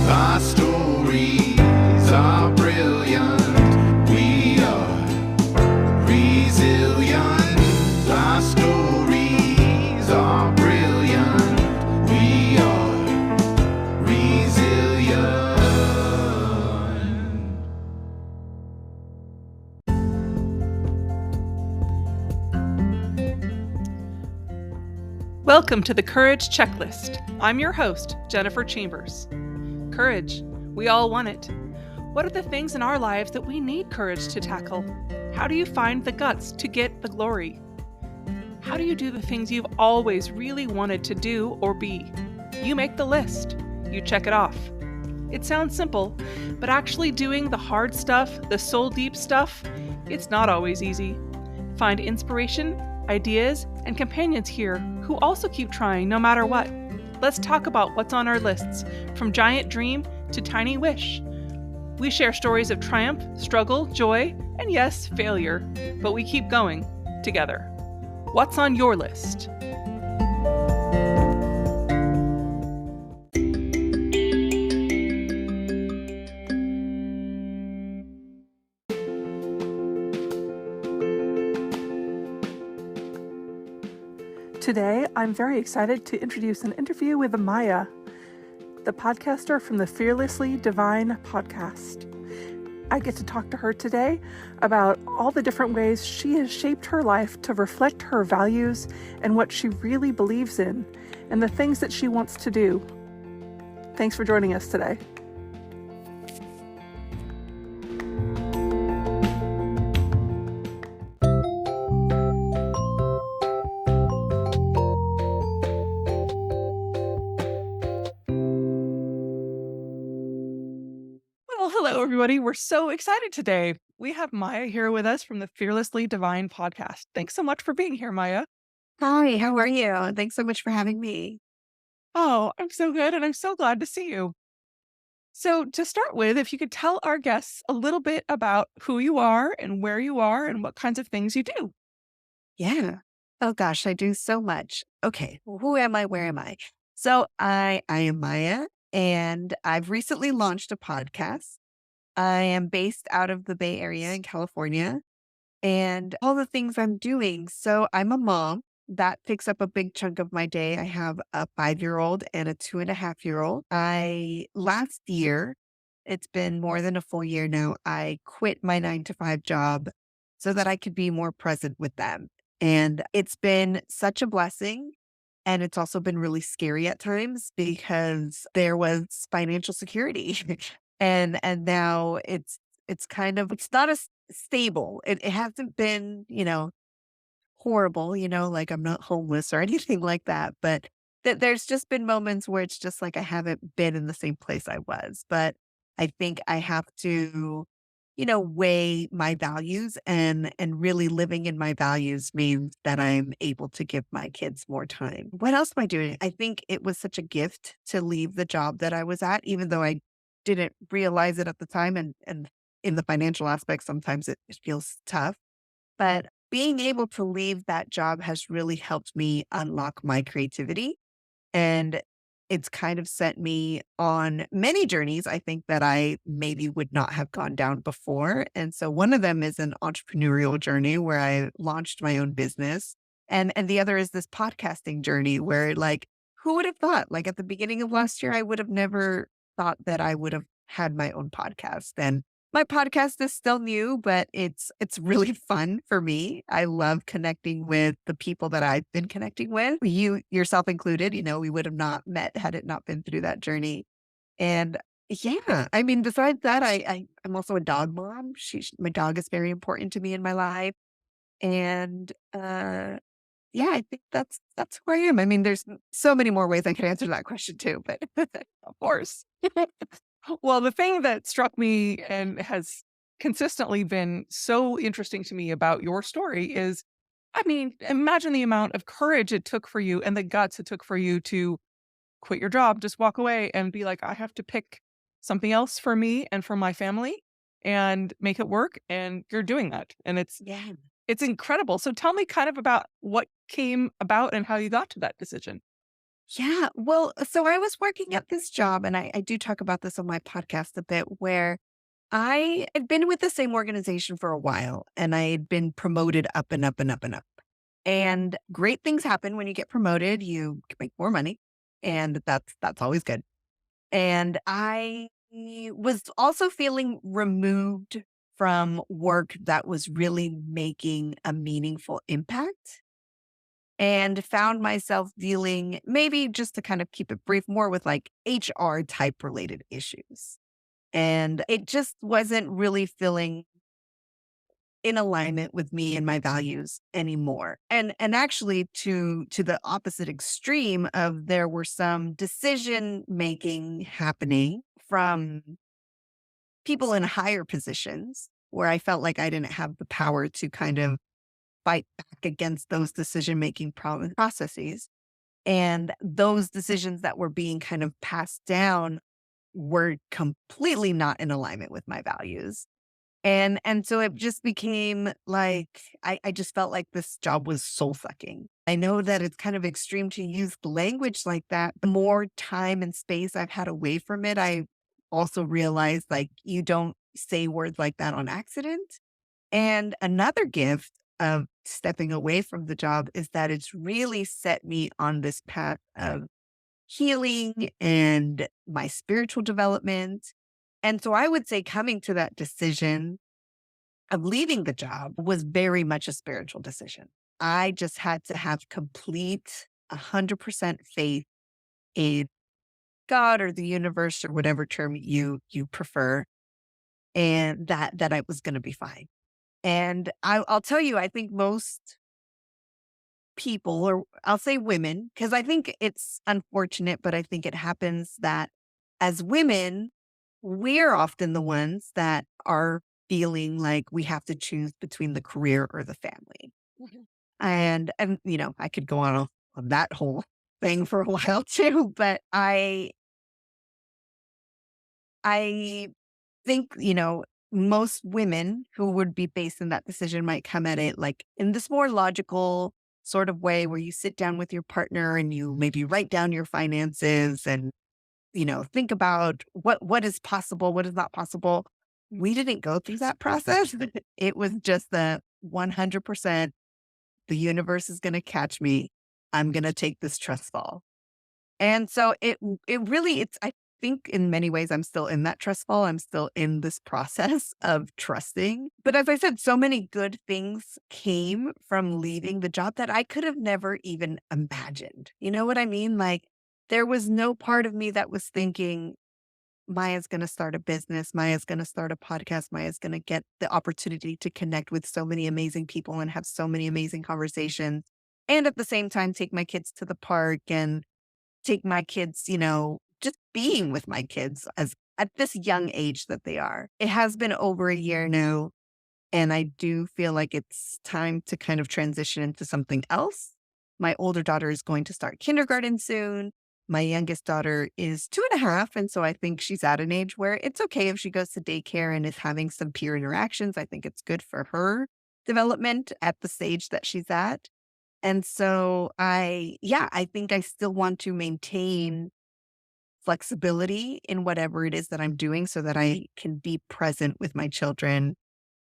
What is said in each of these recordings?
Our stories are brilliant. We are resilient. Our stories are brilliant. We are resilient. Welcome to the Courage Checklist. I'm your host, Jennifer Chambers. Courage. We all want it. What are the things in our lives that we need courage to tackle? How do you find the guts to get the glory? How do you do the things you've always really wanted to do or be? You make the list. You check it off. It sounds simple, but actually doing the hard stuff, the soul-deep stuff, it's not always easy. Find inspiration, ideas, and companions here who also keep trying no matter what. Let's talk about what's on our lists, from giant dream to tiny wish. We share stories of triumph, struggle, joy, and yes, failure, but we keep going together. What's on your list? Today, I'm very excited to introduce an interview with Maya, the podcaster from the Fearlessly Divine podcast. I get to talk to her today about all the different ways she has shaped her life to reflect her values and what she really believes in, and the things that she wants to do. Thanks for joining us today. Well, hello, everybody. We're so excited today. We have Maya here with us from the Fearlessly Divine podcast. Thanks so much for being here, Maya. Hi, how are you? Thanks so much for having me. Oh, I'm so good, and I'm so glad to see you. So, to start with, if you could tell our guests a little bit about who you are and where you are and what kinds of things you do. Yeah. Oh gosh, I do so much. Okay, well, who am I? Where am I? So I am Maya, and I've recently launched a podcast. I am based out of the Bay Area in California, and all the things I'm doing. So I'm a mom. That takes up a big chunk of my day. I have a 5-year-old and a 2.5-year-old. I last year, it's been more than a full year now, I quit my 9 to 5 job so that I could be more present with them. And it's been such a blessing. And it's also been really scary at times because there was financial security. And now it's kind of it's not as stable. It hasn't been, horrible, like I'm not homeless or anything like that. But there's just been moments where it's just like I haven't been in the same place I was. But I think I have to, weigh my values, and really living in my values means that I'm able to give my kids more time. What else am I doing? I think it was such a gift to leave the job that I was at, even though I didn't realize it at the time. And in the financial aspect, sometimes it feels tough. But being able to leave that job has really helped me unlock my creativity. And it's kind of sent me on many journeys, I think, that I maybe would not have gone down before. And so one of them is an entrepreneurial journey where I launched my own business. And the other is this podcasting journey where, like, who would have thought? Like, at the beginning of last year, I would have never thought that I would have had my own podcast. And my podcast is still new, but it's really fun for me. I love connecting with the people that I've been connecting with, you yourself included. We would have not met had it not been through that journey. And yeah, I mean, besides that, I'm also a dog mom. My dog is very important to me in my life. And yeah, I think that's who I am. I mean, there's so many more ways I could answer that question too, but Of course. Well, the thing that struck me and has consistently been so interesting to me about your story is, I mean, imagine the amount of courage it took for you and the guts it took for you to quit your job, just walk away and be like, I have to pick something else for me and for my family and make it work. And you're doing that. And yeah. it's incredible. So tell me kind of about what came about and how you got to that decision. Yeah. Well, so I was working at this job, and I do talk about this on my podcast a bit, where I had been with the same organization for a while and I had been promoted up and up and up and up. And great things happen when you get promoted. You can make more money. And that's always good. And I was also feeling removed from work that was really making a meaningful impact and found myself dealing, maybe just to kind of keep it brief, more with like HR type related issues. And it just wasn't really feeling in alignment with me and my values anymore. And actually to the opposite extreme of, there were some decision making happening from people in higher positions where I felt like I didn't have the power to kind of fight back against those decision making processes. And those decisions that were being kind of passed down were completely not in alignment with my values. And so it just became like I just felt like this job was soul sucking. I know that it's kind of extreme to use language like that. The more time and space I've had away from it, I also realized like you don't say words like that on accident. And another gift of stepping away from the job is that it's really set me on this path of healing and my spiritual development. And so I would say coming to that decision of leaving the job was very much a spiritual decision. I just had to have complete 100% faith in God or the universe or whatever term you prefer, and that I was going to be fine. And I'll tell you, I think most people, or I'll say women, because I think it's unfortunate, but I think it happens that as women, we're often the ones that are feeling like we have to choose between the career or the family. Mhm. And I could go on that whole thing for a while too, but I think, most women who would be based in that decision might come at it like in this more logical sort of way where you sit down with your partner and you maybe write down your finances and, think about what is possible, what is not possible. We didn't go through that process. It was just the 100%, the universe is going to catch me. I'm going to take this trust fall. And so it really, I think in many ways I'm still in that trust fall. I'm still in this process of trusting. But as I said, so many good things came from leaving the job that I could have never even imagined. You know what I mean? Like there was no part of me that was thinking Maya's going to start a business, Maya's going to start a podcast, Maya's going to get the opportunity to connect with so many amazing people and have so many amazing conversations. And at the same time, take my kids to the park and take my kids, just being with my kids as at this young age that they are. It has been over a year now, and I do feel like it's time to kind of transition into something else. My older daughter is going to start kindergarten soon. My youngest daughter is 2.5. And so I think she's at an age where it's okay if she goes to daycare and is having some peer interactions. I think it's good for her development at the stage that she's at. And so I think I still want to maintain flexibility in whatever it is that I'm doing so that I can be present with my children.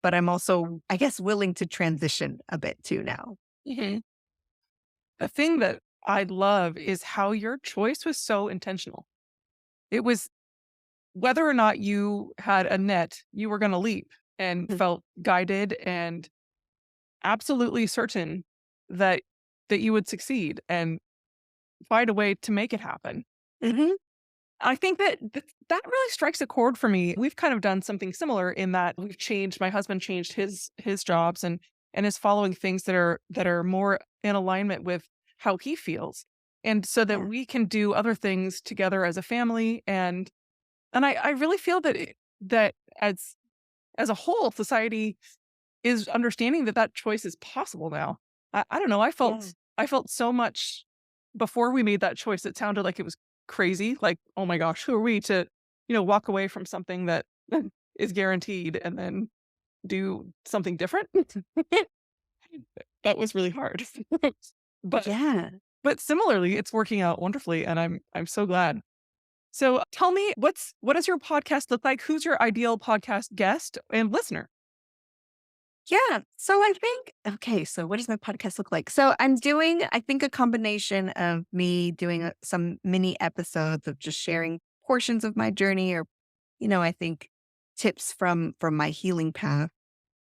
But I'm also, I guess, willing to transition a bit too now. Mhm. The thing that I love is how your choice was so intentional. It was whether or not you had a net, you were going to leap and felt guided and absolutely certain that you would succeed and find a way to make it happen. Mm-hmm. I think that that really strikes a chord for me. We've kind of done something similar in that we've changed. My husband changed his jobs and is following things that are more in alignment with how he feels, and so that Yeah. we can do other things together as a family. And I really feel that that as a whole, society is understanding that that choice is possible now. I don't know. Yeah. I felt so much before we made that choice. It sounded like it was crazy. Like, oh my gosh, who are we to, walk away from something that is guaranteed and then do something different? That was really hard. But Yeah. But similarly, it's working out wonderfully, and I'm so glad. So tell me, what does your podcast look like? Who's your ideal podcast guest and listener? Yeah. So I think, okay, so what does my podcast look like? So I'm doing, I think, a combination of me doing some mini episodes of just sharing portions of my journey or, I think tips from my healing path.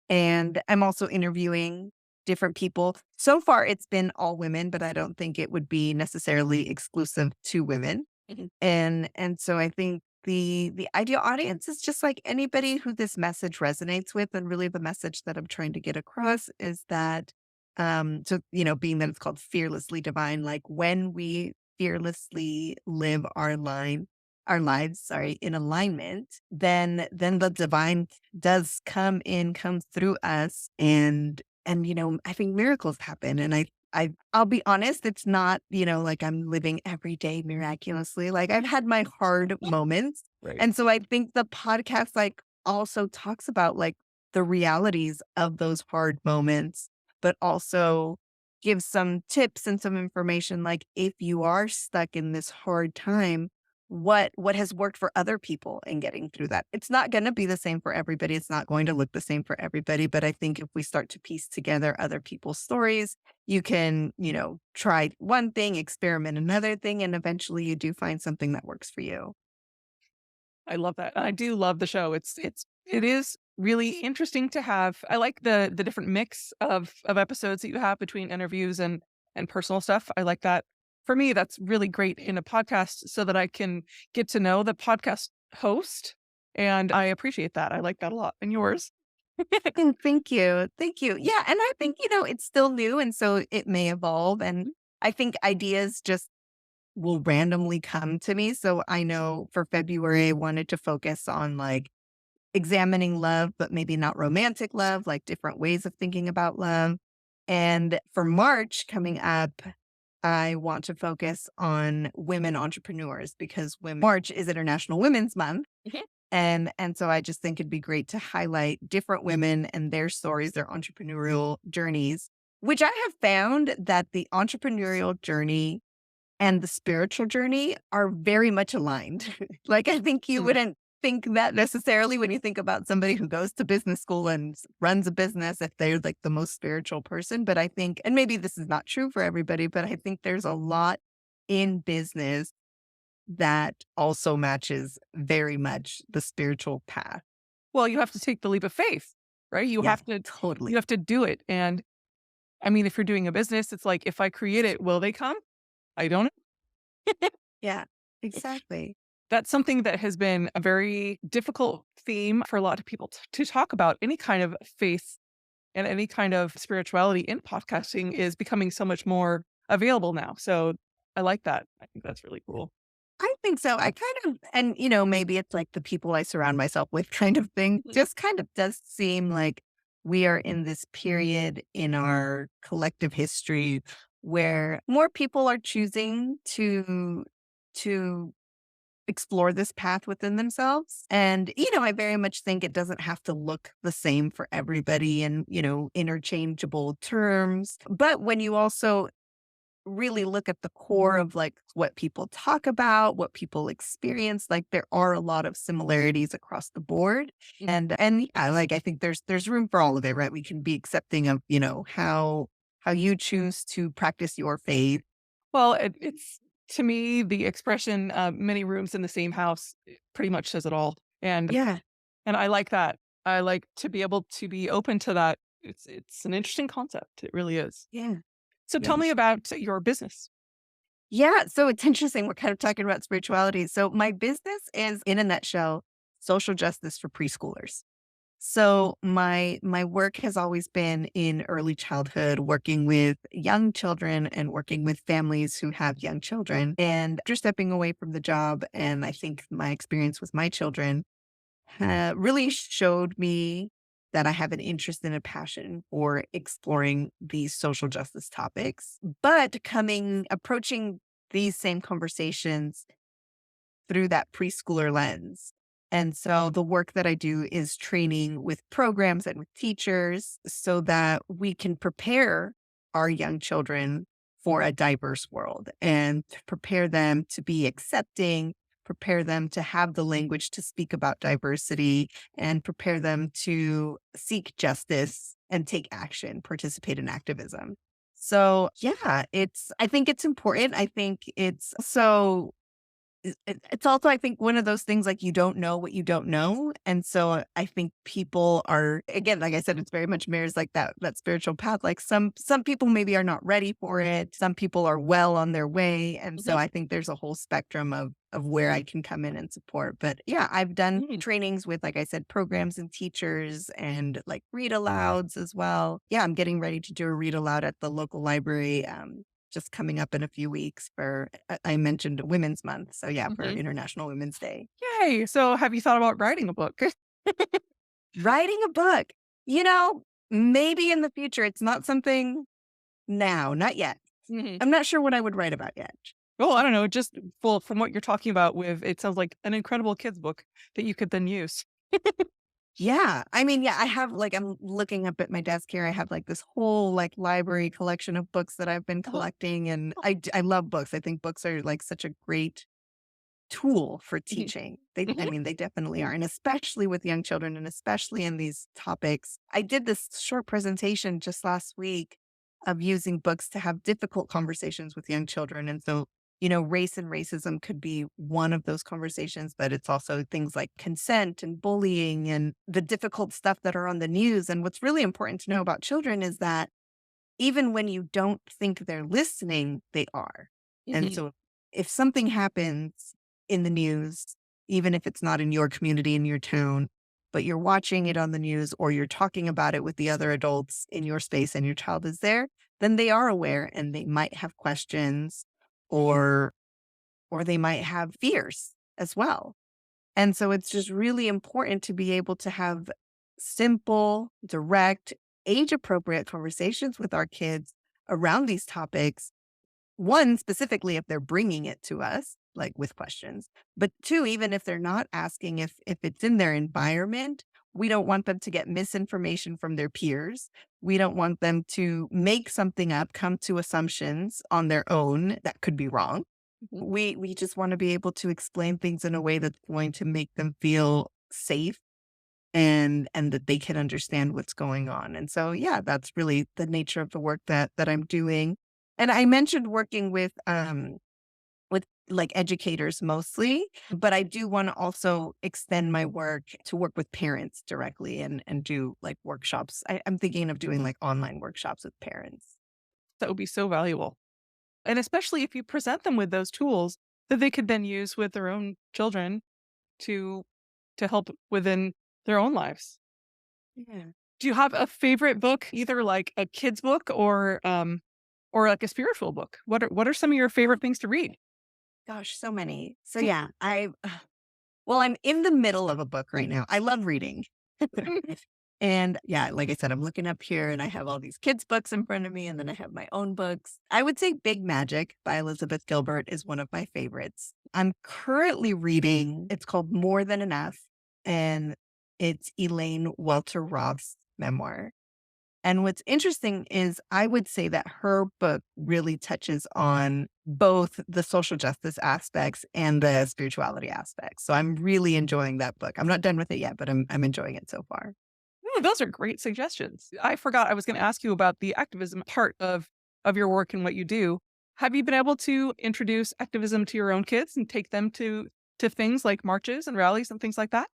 And I'm also interviewing different people. So far, it's been all women, but I don't think it would be necessarily exclusive to women. And so I think the ideal audience is just like anybody who this message resonates with. And really the message that I'm trying to get across is that so being that it's called fearlessly divine, like when we fearlessly live our lives, sorry, in alignment, then the divine does comes through us, and I think miracles happen. And I'll be honest, it's not, like I'm living every day miraculously. Like I've had my hard moments. Right. And so I think the podcast like also talks about like the realities of those hard moments, but also gives some tips and some information like if you are stuck in this hard time, what has worked for other people in getting through that. It's not going to be the same for everybody. It's not going to look the same for everybody, but I think if we start to piece together other people's stories, you can, try one thing, experiment another thing, and eventually you do find something that works for you. I love that. I do love the show. It is really interesting to have. I like the different mix of episodes that you have between interviews and personal stuff. I like that. For me, that's really great in a podcast so that I can get to know the podcast host. And I appreciate that. I like that a lot. And yours? And thank you. Thank you. Yeah. And I think, it's still new. And so it may evolve. And I think ideas just will randomly come to me. So I know for February, I wanted to focus on like examining love, but maybe not romantic love, like different ways of thinking about love. And for March coming up, I want to focus on women entrepreneurs because March is International Women's Month. Mhm. And so I just think it'd be great to highlight different women and their stories, their entrepreneurial journeys, which I have found that the entrepreneurial journey and the spiritual journey are very much aligned. Like, I think you Mm. wouldn't think that necessarily when you think about somebody who goes to business school and runs a business if they're like the most spiritual person. But I think, and maybe this is not true for everybody, but I think there's a lot in business that also matches very much the spiritual path. Well, you have to take the leap of faith, right? Yeah, You totally. have to do it. And I mean, if you're doing a business, it's like if I create it, will they come? I don't know. Yeah, exactly. That's something that has been a very difficult theme for a lot of people to talk about. Any kind of faith and any kind of spirituality in podcasting is becoming so much more available now. So I like that. I think that's really cool. I think so. I kind of, and maybe it's like the people I surround myself with kind of thing, just kind of does seem like we are in this period in our collective history where more people are choosing to explore this path within themselves. And, I very much think it doesn't have to look the same for everybody and, interchangeable terms. But when you also really look at the core of like what people talk about, what people experience, like there are a lot of similarities across the board. And yeah, like I think there's room for all of it, right? We can be accepting of, how you choose to practice your faith. Well, it's to me, the expression many rooms in the same house pretty much says it all. Yeah. And I like that. I like to be able to be open to that. It's an interesting concept. It really is. Yeah. So Yeah. tell me about your business. Yeah. So it's interesting. We're kind of talking about spirituality. So my business is in a nutshell, social justice for preschoolers. So my work has always been in early childhood, working with young children and working with families who have young children. And after stepping away from the job, and I think my experience with my children really showed me that I have an interest and a passion for exploring these social justice topics, but approaching these same conversations through that preschooler lens. And so the work that I do is training with programs and with teachers so that we can prepare our young children for a diverse world and to prepare them to be accepting, prepare them to have the language to speak about diversity, and prepare them to seek justice and take action, participate in activism. So, yeah, I think it's important. I think it's also, I think, one of those things like you don't know what you don't know. And so I think people are, again, like I said, it's very much mirrors like that spiritual path. Like some people maybe are not ready for it. Some people are well on their way. And so I think there's a whole spectrum of where I can come in and support. But yeah, I've done trainings with, like I said, programs and teachers and like read alouds as well. Yeah, I'm getting ready to do a read aloud at the local library. Just coming up in a few weeks for, I mentioned Women's Month. So yeah, for International Women's Day. Yay! So have you thought about writing a book? Writing a book, maybe in the future. It's not something now, not yet. I'm not sure what I would write about yet. Well, I don't know. Just well, from what you're talking about, it sounds like an incredible kids book that you could then use. Yeah. I mean, yeah, I have I'm looking up at my desk here. I have like this whole like library collection of books that I've been collecting. And I love books. I think books are like such a great tool for teaching. I mean, they definitely are. And especially with young children and especially in these topics. I did this short presentation just last week of using books to have difficult conversations with young children. And so, race and racism could be one of those conversations, but it's also things like consent and bullying and the difficult stuff that are on the news. And what's really important to know about children is that even when you don't think they're listening, they are. And so if something happens in the news, even if it's not in your community, in your town, but you're watching it on the news or you're talking about it with the other adults in your space and your child is there, then they are aware and they might have questions or they might have fears as well. And so it's just really important to be able to have simple, direct, age appropriate conversations with our kids around these topics. One, specifically if they're bringing it to us, like with questions, but two, even if they're not asking, if it's in their environment, we don't want them to get misinformation from their peers. We don't want them to make something up, come to assumptions on their own that could be wrong. We just want to be able to explain things in a way that's going to make them feel safe and that they can understand what's going on. And so, yeah, that's really the nature of the work that I'm doing. And I mentioned working with like educators mostly, but I do want to also extend my work to work with parents directly and do like workshops. I'm thinking of doing like online workshops with parents. That would be so valuable. And especially if you present them with those tools that they could then use with their own children to help within their own lives. Yeah. Do you have a favorite book, either like a kid's book or like a spiritual book? What are some of your favorite things to read? Gosh, so many. So yeah, I'm in the middle of a book right now. I love reading. And yeah, like I said, I'm looking up here and I have all these kids' books in front of me, and then I have my own books. I would say Big Magic by Elizabeth Gilbert is one of my favorites. I'm currently reading, it's called More Than Enough, and it's Elaine Welter Roth's memoir. And what's interesting is I would say that her book really touches on both the social justice aspects and the spirituality aspects. So I'm really enjoying that book. I'm not done with it yet, but I'm enjoying it so far. Oh, those are great suggestions. I forgot I was going to ask you about the activism part of your work and what you do. Have you been able to introduce activism to your own kids and take them to things like marches and rallies and things like that?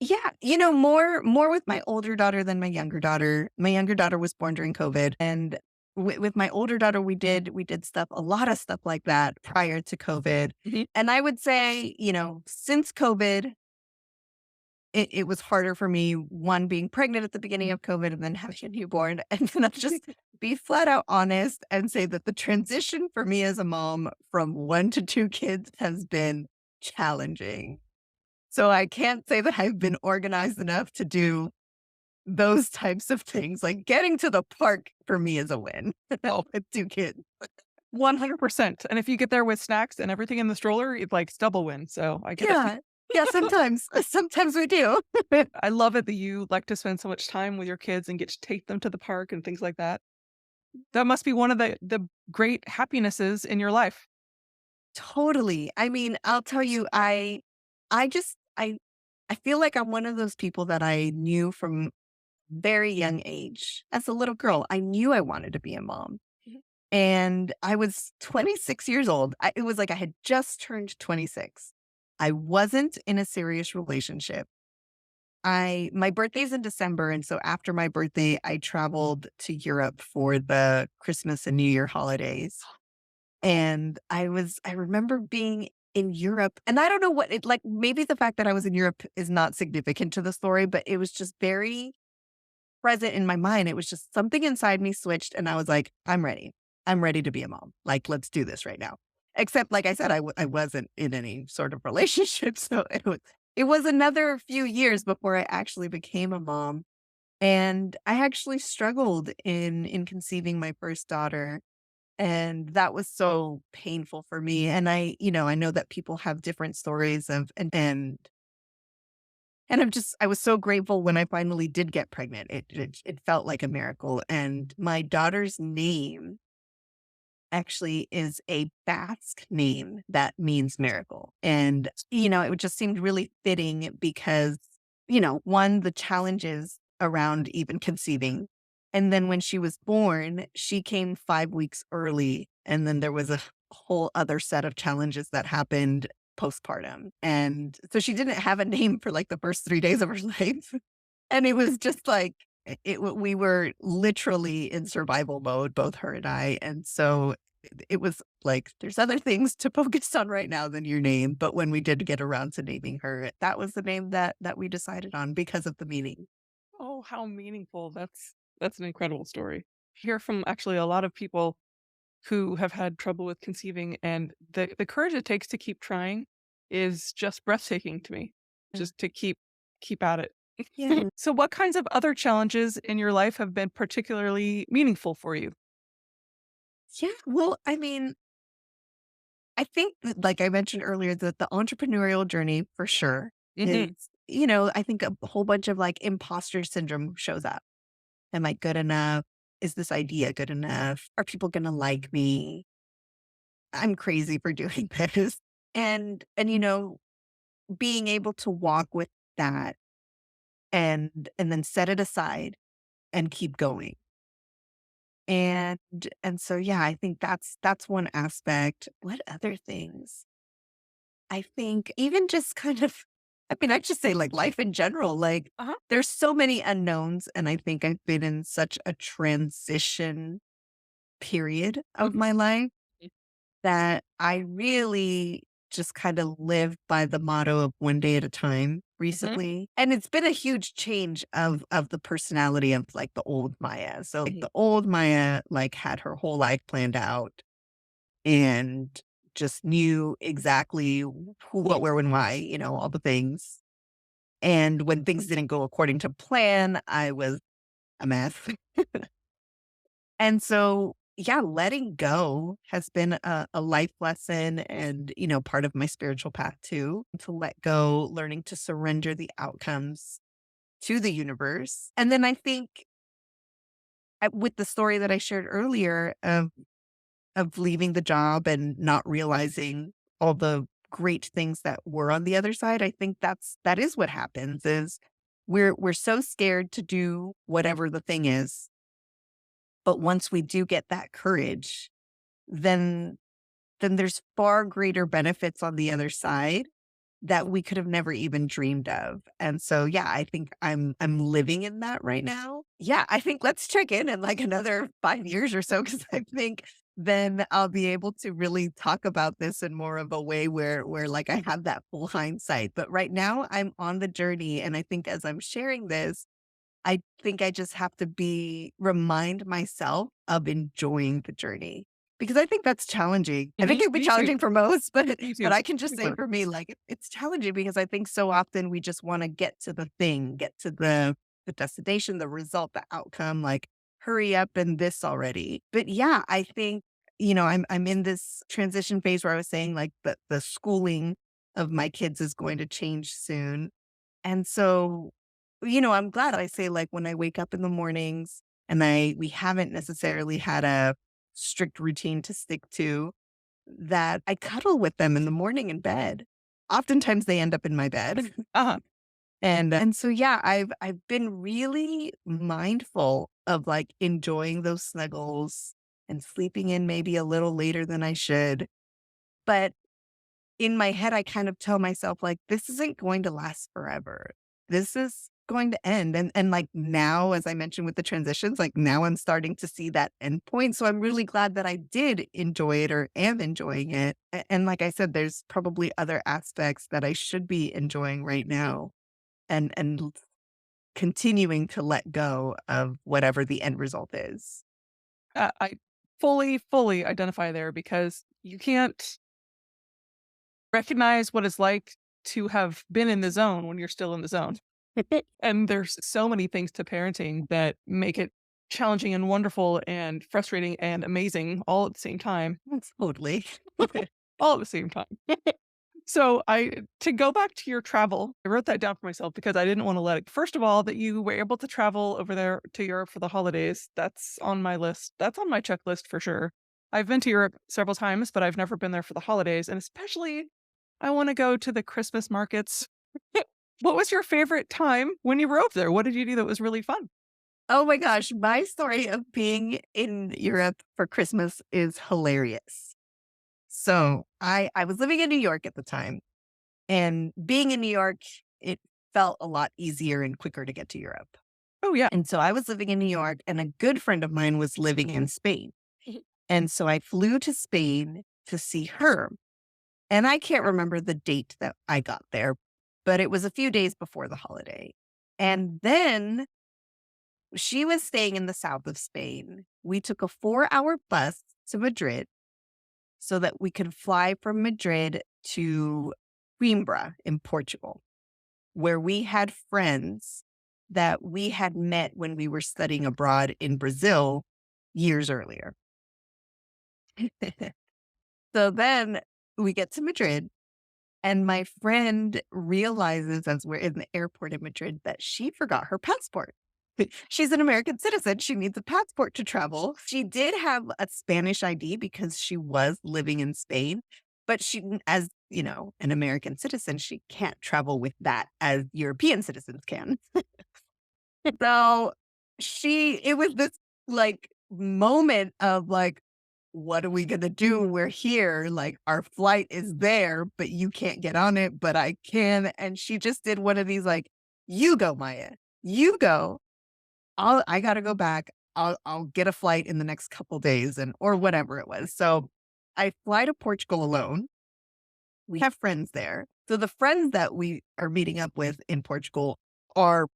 Yeah, more with my older daughter than my younger daughter. My younger daughter was born during COVID, and with my older daughter, we did a lot of stuff like that prior to COVID. And I would say, since COVID, it was harder for me, one, being pregnant at the beginning of COVID and then having a newborn. And then I'll just be flat out honest and say that the transition for me as a mom from 1 to 2 kids has been challenging. So I can't say that I've been organized enough to do those types of things. Like getting to the park for me is a win. With 2 kids. 100%. And if you get there with snacks and everything in the stroller, it's like double win. So I get it. Yeah, sometimes we do. I love it that you like to spend so much time with your kids and get to take them to the park and things like that. That must be one of the great happinesses in your life. Totally. I mean, I'll tell you, I just, I feel like I'm one of those people that I knew from very young age. As a little girl, I knew I wanted to be a mom. Mhm. And I was 26 years old. It was like I had just turned 26. I wasn't in a serious relationship. My birthday's in December, and so after my birthday, I traveled to Europe for the Christmas and New Year holidays. And I remember being in Europe, and I don't know what it like, maybe the fact that I was in Europe is not significant to the story, but it was just very present in my mind. It was just something inside me switched, and I was like, "I'm ready. I'm ready to be a mom. Like, let's do this right now." Except, like I said, I wasn't in any sort of relationship, so it was another few years before I actually became a mom, and I actually struggled in conceiving my first daughter, and that was so painful for me. And I know that people have different stories of and I was so grateful when I finally did get pregnant. It felt like a miracle. And my daughter's name actually is a Basque name that means miracle. And, it just seemed really fitting because, one, the challenges around even conceiving. And then when she was born, she came 5 weeks early. And then there was a whole other set of challenges that happened postpartum. And so she didn't have a name for like the first 3 days of her life. And it was just like, we were literally in survival mode, both her and I. And so it was like, there's other things to focus on right now than your name. But when we did get around to naming her, that was the name that we decided on because of the meaning. Oh, how meaningful. That's an incredible story. I hear from actually a lot of people who have had trouble with conceiving, and the courage it takes to keep trying is just breathtaking to me. Yeah. Just to keep at it. Yeah. So what kinds of other challenges in your life have been particularly meaningful for you? Yeah. Well, I mean, I think that, like I mentioned earlier, that the entrepreneurial journey for sure is, Mhm. I think a whole bunch of like imposter syndrome shows up. Am I good enough? Is this idea good enough? Are people going to like me? I'm crazy for doing this. And being able to walk with that and then set it aside and keep going. And so yeah, I think that's one aspect. What other things? I think even just kind of I mean, I just say like life in general, like Uh-huh. there's so many unknowns and I think I've been in such a transition period of Mhm. my life that I really just kind of live by the motto of one day at a time Mhm. recently. And it's been a huge change of the personality of like the old Maya. So like, the old Maya like had her whole life planned out and just knew exactly who, what, where, when, why, all the things. And when things didn't go according to plan, I was a mess. And so, yeah, letting go has been a life lesson and, part of my spiritual path too, to let go, learning to surrender the outcomes to the universe. And then I think with the story that I shared earlier of leaving the job and not realizing all the great things that were on the other side, I think that is what happens is we're so scared to do whatever the thing is. But once we do get that courage, then there's far greater benefits on the other side that we could have never even dreamed of. And so, yeah, I think I'm living in that right now. Yeah, I think let's check in like another 5 years or so because I think then I'll be able to really talk about this in more of a way where like I have that full hindsight. But right now, I'm on the journey, and I think as I'm sharing this, I think I just have to remind myself of enjoying the journey because I think that's challenging. I think Mhm. it would be Me too. challenging for most, but Me but too. I can just say for me, like it's challenging because I think so often we just want to get to the thing, get to the destination, the result, the outcome, like hurry up and this already. But yeah, I think, I'm in this transition phase where I was saying like the schooling of my kids is going to change soon. And so I'm glad I say, like, when I wake up in the mornings, and we haven't necessarily had a strict routine to stick to, that I cuddle with them in the morning in bed. Oftentimes they end up in my bed. Uh-huh. And so yeah, I've been really mindful of like enjoying those snuggles and sleeping in maybe a little later than I should. But in my head, I kind of tell myself like this isn't going to last forever. This is going to end. And like now, as I mentioned with the transitions, like now I'm starting to see that end point. So I'm really glad that I did enjoy it or am enjoying it. And like I said, there's probably other aspects that I should be enjoying right now and continuing to let go of whatever the end result is. I fully identify there because you can't recognize what it's like to have been in the zone when you're still in the zone. And there's so many things to parenting that make it challenging and wonderful and frustrating and amazing all at the same time. Totally. All at the same time. So to go back to your travel, I wrote that down for myself because I didn't want to let it. First of all, that you were able to travel over there to Europe for the holidays. That's on my list. That's on my checklist for sure. I've been to Europe several times, but I've never been there for the holidays. And especially, I want to go to the Christmas markets. What was your favorite time when you were over there? What did you do that was really fun? Oh my gosh, my story of being in Europe for Christmas is hilarious. So I was living in New York at the time, and being in New York, it felt a lot easier and quicker to get to Europe. Oh, yeah. And so I was living in New York, and a good friend of mine was living in Spain. And so I flew to Spain to see her. And I can't remember the date that I got there, but it was a few days before the holiday. And then she was staying in the south of Spain. We took a 4-hour bus to Madrid so that we could fly from Madrid to Coimbra in Portugal, where we had friends that we had met when we were studying abroad in Brazil years earlier. So then we get to Madrid, and my friend realizes as we're in the airport in Madrid that she forgot her passport. She's an American citizen. She needs a passport to travel. She did have a Spanish ID because she was living in Spain, but as you know, an American citizen, she can't travel with that as European citizens can. So it was this like moment of like, what are we going to do? We're here. Like our flight is there, but you can't get on it, but I can. And she just did one of these like, you go, Maya, you go. I got to go back. I'll get a flight in the next couple days or whatever it was. So I fly to Portugal alone. We have friends there. So the friends that we are meeting up with in Portugal are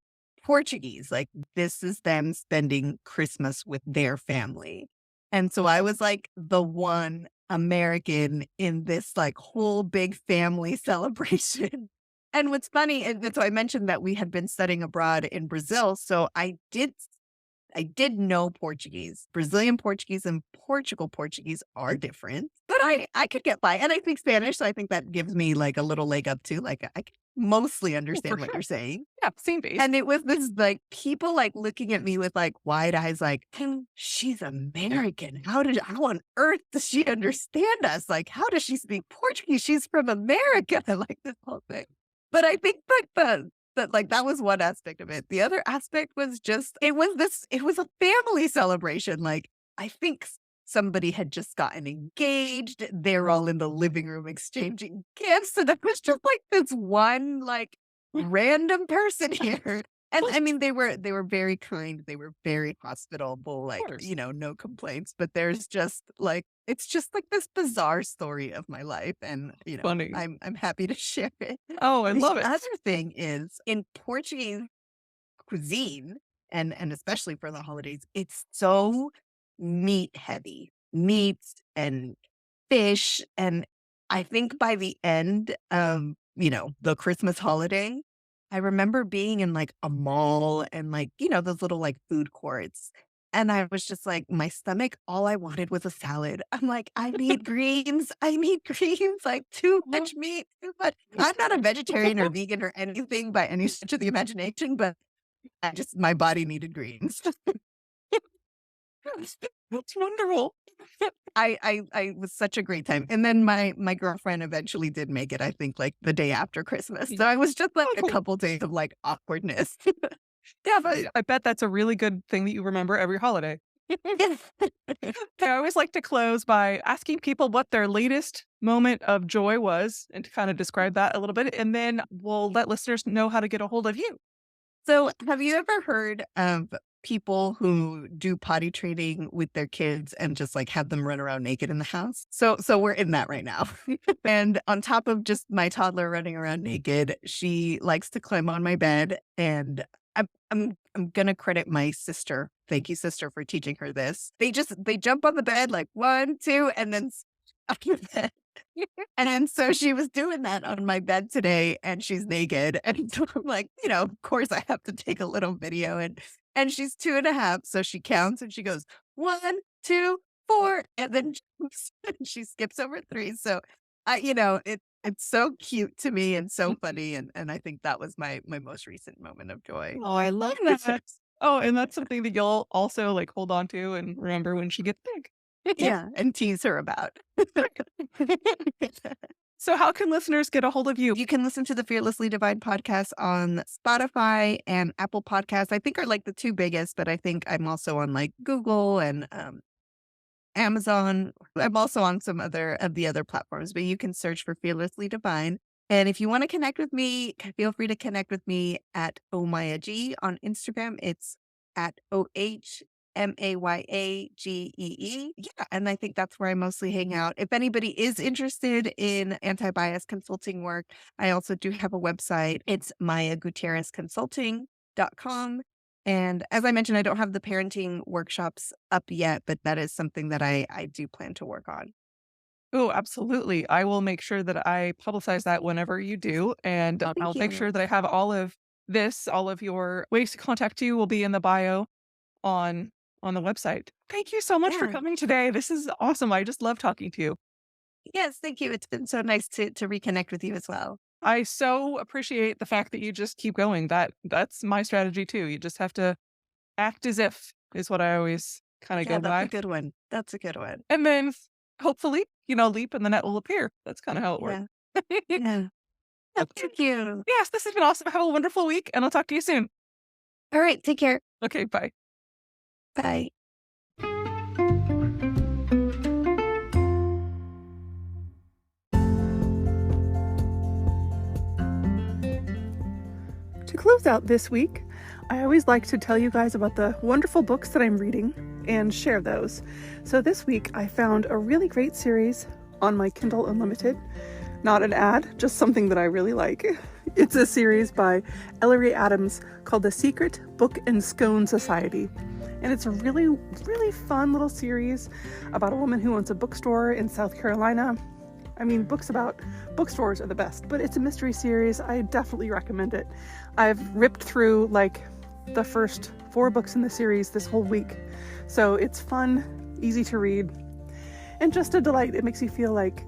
Portuguese. Like this is them spending Christmas with their family. And so I was like the one American in this like whole big family celebration. And what's funny, and so I mentioned that we had been studying abroad in Brazil. So I did know Portuguese. Brazilian Portuguese and Portugal Portuguese are different, but I could get by. And I speak Spanish, so I think that gives me like a little leg up too. Like I can mostly understand what sure. you're saying. Yeah, same base. And it was this like people like looking at me with like wide eyes, like, she's American. How on earth does she understand us? Like, how does she speak Portuguese? She's from America. Like this whole thing. But I think like that was one aspect of it. The other aspect was just it was a family celebration. Like I think somebody had just gotten engaged. They're all in the living room exchanging gifts. And it was just like this one like random person here. And I mean, they were very kind. They were very hospitable, like, course. you know, no complaints. But there's just like it's just like this bizarre story of my life. And, you know, Funny. I'm happy to share it. Oh, I love it. The other thing is in Portuguese cuisine, and especially for the holidays, it's so meat heavy, meats and fish. And I think by the end of, you know, the Christmas holiday, I remember being in like a mall and like, you know, those little like food courts. And I was just like, my stomach, all I wanted was a salad. I'm like, I need greens. I need greens, like too much meat, too much. I'm not a vegetarian or vegan or anything by any stretch of the imagination, but my body needed greens. That's wonderful. I was such a great time. And then my girlfriend eventually did make it, I think, like the day after Christmas. So I was just like a couple days of like awkwardness. Yeah, but I bet that's a really good thing that you remember every holiday. I always like to close by asking people what their latest moment of joy was and to kind of describe that a little bit. And then we'll let listeners know how to get a hold of you. So have you ever heard of people who do potty training with their kids and just like have them run around naked in the house? So we're in that right now. And on top of just my toddler running around naked, she likes to climb on my bed, and I'm gonna credit my sister. Thank you, sister, for teaching her this. They jump on the bed like 1, 2, and then off the bed. And so she was doing that on my bed today, and she's naked. And so I'm like, of course I have to take a little video, and she's 2.5. So she counts and she goes 1, 2, 4, and then she skips over 3. So it's so cute to me and so funny. And I think that was my most recent moment of joy. Oh, I love that. Oh, and that's something that you'll also like hold on to and remember when she gets big. Yeah, and tease her about. So how can listeners get a hold of you? You can listen to the Fearlessly Divine podcast on Spotify and Apple Podcasts. I think are like the two biggest, but I think I'm also on like Google and Amazon. I'm also on some other of the other platforms, but you can search for Fearlessly Divine. And if you want to connect with me, feel free to connect with me at OmayaG on Instagram. It's at OHMAYAGEE. Yeah, and I think that's where I mostly hang out. If anybody is interested in anti-bias consulting work, I also do have a website. It's mayagutierrezconsulting.com. And as I mentioned, I don't have the parenting workshops up yet, but that is something that I do plan to work on. Oh, absolutely. I will make sure that I publicize that whenever you do. And I'll make sure that I have all of your ways to contact you will be in the bio on the website. Thank you so much for Yeah. coming today. This is awesome. I just love talking to you. Yes, thank you. It's been so nice to reconnect with you as well. I so appreciate the fact that you just keep going. That's my strategy too. You just have to act as if is what I always kind of Yeah, go by. that's a good one. That's a good one. And then hopefully, leap and the net will appear. That's kind of how it works. Yeah. Yeah. Oh, thank you. Yes, this has been awesome. Have a wonderful week and I'll talk to you soon. All right. Take care. Okay, bye. Bye. To close out this week, I always like to tell you guys about the wonderful books that I'm reading and share those. So this week I found a really great series on my Kindle Unlimited. Not an ad, just something that I really like. It's a series by Ellery Adams called The Secret Book and Scone Society. And it's a really, really fun little series about a woman who owns a bookstore in South Carolina. I mean, books about bookstores are the best, but it's a mystery series. I definitely recommend it. I've ripped through like the first 4 books in the series this whole week. So it's fun, easy to read, and just a delight. It makes you feel like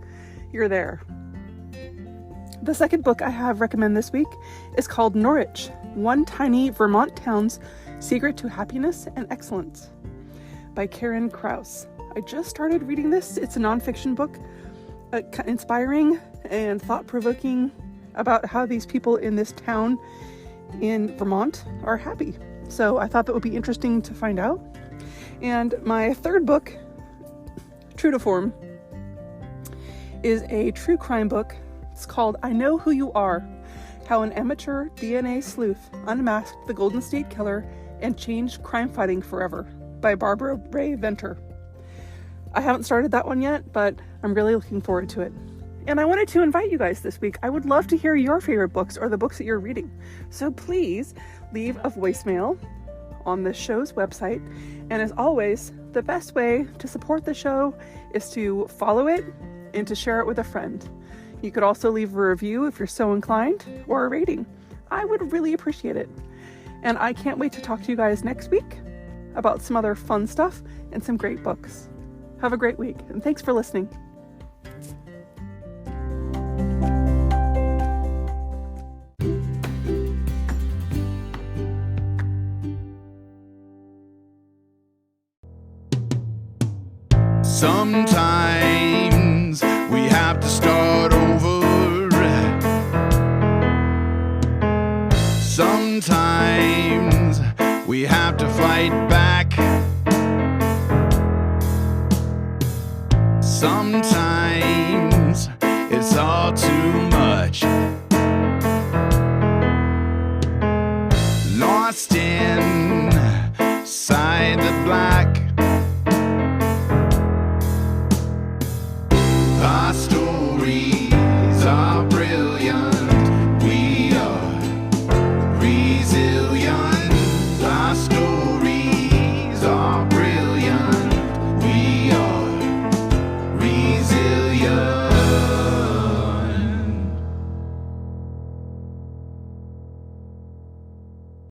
you're there. The second book I have recommend this week is called Norwich, One Tiny Vermont Town's Secret to Happiness and Excellence by Karen Krause. I just started reading this. It's a nonfiction book, inspiring and thought-provoking about how these people in this town in Vermont are happy. So I thought that would be interesting to find out. And my third book, true to form, is a true crime book. It's called I Know Who You Are, How an Amateur DNA Sleuth Unmasked the Golden State Killer and Changed Crime Fighting Forever by Barbara Ray Venter. I haven't started that one yet, but I'm really looking forward to it. And I wanted to invite you guys this week. I would love to hear your favorite books or the books that you're reading. So please leave a voicemail on the show's website. And as always, the best way to support the show is to follow it and to share it with a friend. You could also leave a review if you're so inclined, or a rating. I would really appreciate it. And I can't wait to talk to you guys next week about some other fun stuff and some great books. Have a great week, and thanks for listening. Sometimes we have to start over. Sometimes we have to fight back. Sometimes it's all too